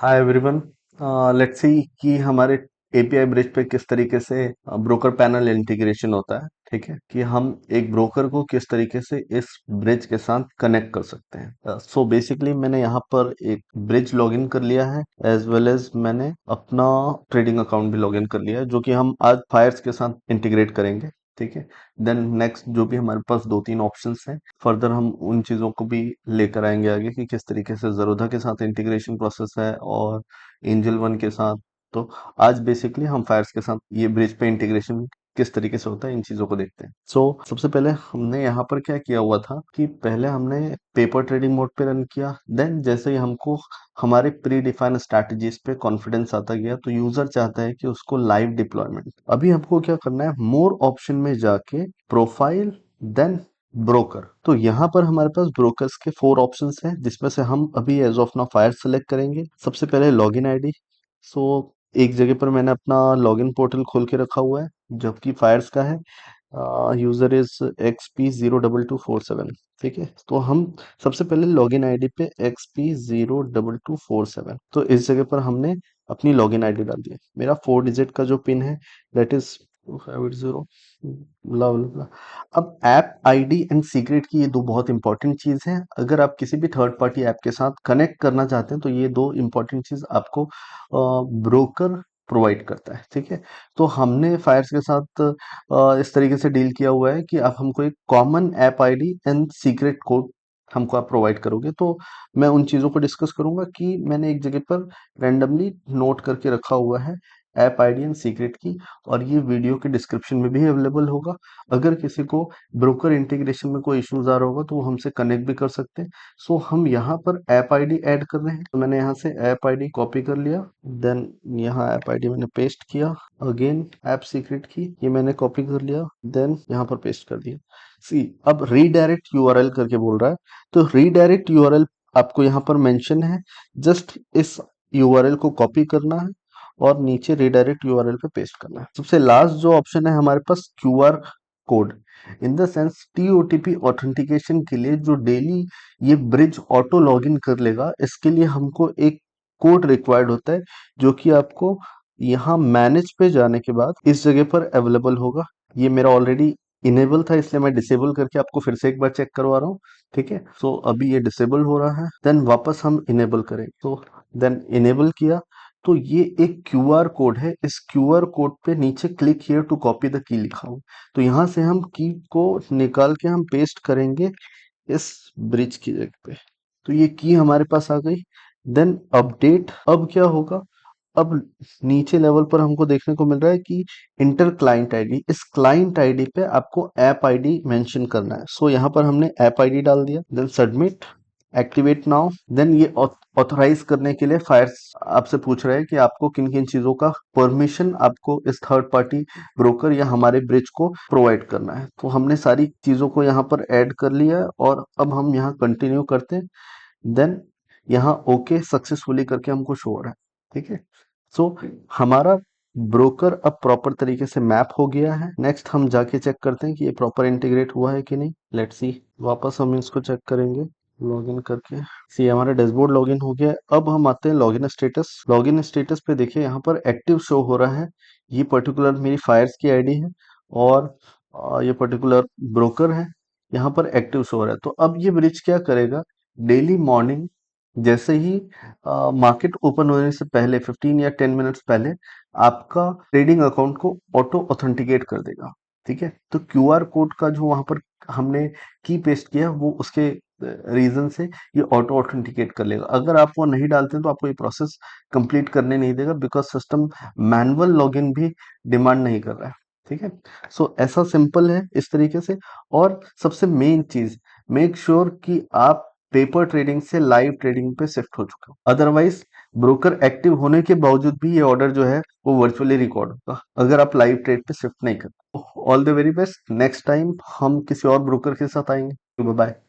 Hi everyone. Let's see कि हमारे API bridge पे किस तरीके से ब्रोकर पैनल इंटीग्रेशन होता है। ठीक है कि हम एक ब्रोकर को किस तरीके से इस ब्रिज के साथ कनेक्ट कर सकते हैं। सो बेसिकली मैंने यहाँ पर एक ब्रिज लॉगिन कर लिया है, एज वेल एज मैंने अपना ट्रेडिंग अकाउंट भी लॉगिन कर लिया है, जो कि हम आज फायर्स के साथ इंटीग्रेट करेंगे। ठीक है। देन नेक्स्ट जो भी हमारे पास दो तीन ऑप्शंस हैं, फर्दर हम उन चीज़ों को भी लेकर आएंगे आगे कि किस तरीके से ज़रोधा के साथ इंटीग्रेशन प्रोसेस है और एंजल वन के साथ। तो आज बेसिकली हम फायर्स के साथ ये ब्रिज पे इंटीग्रेशन किस तरीके से होता है, इन चीज़ों को देखते हैं। सबसे पहले हमने यहाँ पर क्या किया हुआ था कि पहले हमने पेपर ट्रेडिंग मोड पे रन किया। देन जैसे ही हमको हमारे प्री डिफाइंड स्ट्रैटेजीज पे कॉन्फिडेंस आता गया, तो यूजर चाहता है कि उसको लाइव डिप्लॉयमेंट। अभी हमको क्या करना है, मोर ऑप्शन में जाके प्रोफाइल, देन ब्रोकर। तो यहाँ पर हमारे पास ब्रोकर्स के 4 ऑप्शंस हैं, जिसमें से हम अभी as of now fire select करेंगे। सबसे पहले लॉगिन आईडी। सो एक जगह पर मैंने अपना लॉगिन पोर्टल खोल के रखा हुआ है, जबकि फायर्स का है यूजर इज XP02247। ठीक है, तो हम सबसे पहले लॉगिन आईडी पे XP02247, तो इस जगह पर हमने अपनी लॉगिन आईडी डाल दी है। मेरा 4 डिजिट का जो पिन है दैट इज 250 ब्ला ब्ला ब्ला। अब ऐप आईडी एंड सीक्रेट की ये दो बहुत इंपॉर्टेंट चीज है। अगर आप किसी भी थर्ड पार्टी ऐप के साथ कनेक्ट करना चाहते हैं, तो ये दो इंपॉर्टेंट चीज आपको ब्रोकर प्रोवाइड करता है। ठीक है, तो हमने फायर्स के साथ इस तरीके से डील किया हुआ है कि आप हमको एक common app ID and secret code हमको आप प्रोवाइड करोगे। तो मैं उन चीज़ों को डिस्कस करूंगा कि मैंने एक जगह पर रैंडमली नोट करके रखा हुआ है ऐप आईडी एंड सीक्रेट की, और ये वीडियो के डिस्क्रिप्शन में भी अवेलेबल होगा। अगर किसी को ब्रोकर इंटीग्रेशन में कोई इश्यूज आ रहा होगा, तो वो हमसे कनेक्ट भी कर सकते हैं। हम यहाँ पर ऐप आईडी ऐड कर रहे हैं, तो मैंने यहाँ से ऐप आईडी कॉपी कर लिया। देन यहाँ ऐप आईडी मैंने पेस्ट किया। अगेन ऐप सीक्रेट की ये मैंने कॉपी कर लिया, देन यहाँ पर पेस्ट कर दिया। सी अब रीडायरेक्ट यूआरएल करके बोल रहा है, तो रीडायरेक्ट यूआरएल आपको यहाँ पर मेंशन है। जस्ट इस यूआरएल को कॉपी करना है और नीचे रीडायरेक्ट यूआरएल पे पेस्ट करना है। सबसे लास्ट जो ऑप्शन है हमारे पास QR code, in the sense TOTP authentication के लिए जो डेली ये ब्रिज ऑटो लॉगिन कर लेगा, इसके लिए हमको एक कोड रिक्वायर्ड होता है, जो कि आपको यहाँ मैनेज पे जाने के बाद इस जगह पर अवेलेबल होगा। ये मेरा ऑलरेडी इनेबल था, इसलिए मैं डिसेबल करके आपको फिर से एक बार चेक करवा रहा हूँ। ठीक है, अभी ये डिसेबल हो रहा है, देन वापस हम इनेबल करें। देन इनेबल किया, तो ये एक क्यूआर कोड है। इस क्यूआर कोड पे नीचे click here to copy the key लिखा हो, तो यहाँ से हम की को निकाल के हम पेस्ट करेंगे इस ब्रिज की जगह पे। तो ये की हमारे पास आ गई। Then update. अब क्या होगा, अब नीचे लेवल पर हमको देखने को मिल रहा है कि इंटर क्लाइंट आईडी। इस क्लाइंट आईडी पे आपको ऐप आईडी मेंशन करना है। यहाँ पर हमने ऐप आईडी डाल दिया, then submit, activate now. Then ये ऑथराइज करने के लिए फायर्स आपसे पूछ रहा है कि आपको किन किन चीजों का परमिशन आपको इस थर्ड पार्टी ब्रोकर या हमारे ब्रिज को प्रोवाइड करना है। तो हमने सारी चीजों को यहाँ पर ऐड कर लिया है, और अब हम यहाँ कंटिन्यू करते हैं। देन यहाँ ओके सक्सेसफुली करके हमको शो हो रहा है। ठीक है, हमारा ब्रोकर अब प्रॉपर तरीके से मैप हो गया है। नेक्स्ट हम जाके चेक करते हैं कि ये प्रॉपर इंटीग्रेट हुआ है कि नहीं। लेट्स सी, वापस हम इसको चेक करेंगे लॉगिन करके। सी हमारा डैशबोर्ड लॉगिन हो गया है। अब हम आते हैं लॉगिन स्टेटस। लॉगिन स्टेटस पे देखिए यहाँ पर एक्टिव शो हो रहा है। ये पर्टिकुलर मेरी फायर्स की आईडी है, और ये पर्टिकुलर ब्रोकर है, यहाँ पर एक्टिव शो हो रहा है। तो अब ये ब्रिज क्या करेगा, डेली मॉर्निंग जैसे ही मार्केट ओपन होने से पहले 15 या 10 मिनट्स पहले आपका ट्रेडिंग अकाउंट को ऑटो ऑथेंटिकेट कर देगा। ठीक है, तो क्यूआर कोड का जो वहां पर हमने की पेस्ट किया, वो उसके रीजन से ये ऑटो ऑथेंटिकेट कर लेगा। अगर आप वो नहीं डालते हैं, तो आपको ये प्रोसेस कंप्लीट करने नहीं देगा, बिकॉज सिस्टम मैनुअल लॉगिन भी डिमांड नहीं कर रहा है। ठीक है, ऐसा सिंपल है इस तरीके से। और सबसे मेन चीज, मेक श्योर कि आप पेपर ट्रेडिंग से लाइव ट्रेडिंग पे शिफ्ट हो चुका हो। अदरवाइज ब्रोकर एक्टिव होने के बावजूद भी ये ऑर्डर जो है वो वर्चुअली रिकॉर्ड होगा, अगर आप लाइव ट्रेड पे शिफ्ट नहीं करते। All the very best. Next time हम किसी और ब्रोकर के साथ आएंगे। Bye bye.